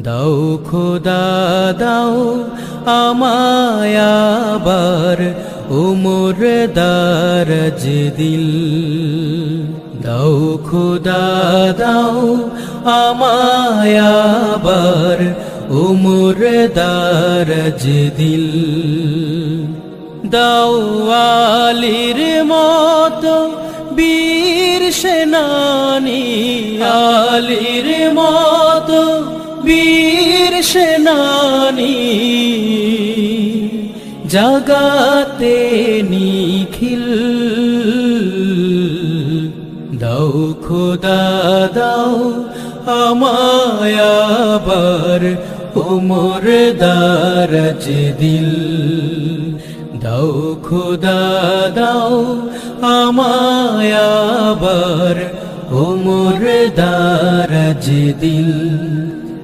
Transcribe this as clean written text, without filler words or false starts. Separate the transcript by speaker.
Speaker 1: দাও খোদা দাও আমায় আবার উমর দারাজ দিল। দাও খোদা দাও আমায় আবার উমর দারাজ দিল। দাও আলীর মতো বীর সেনানী, আলীর মতো বীর সেনানী, জাগাতে নিখিল। দাও খোদা দাও আমায় আবার উমর দারাজ দিল। দাও খোদা দাও আমায় আবার উমর দারাজ দিল।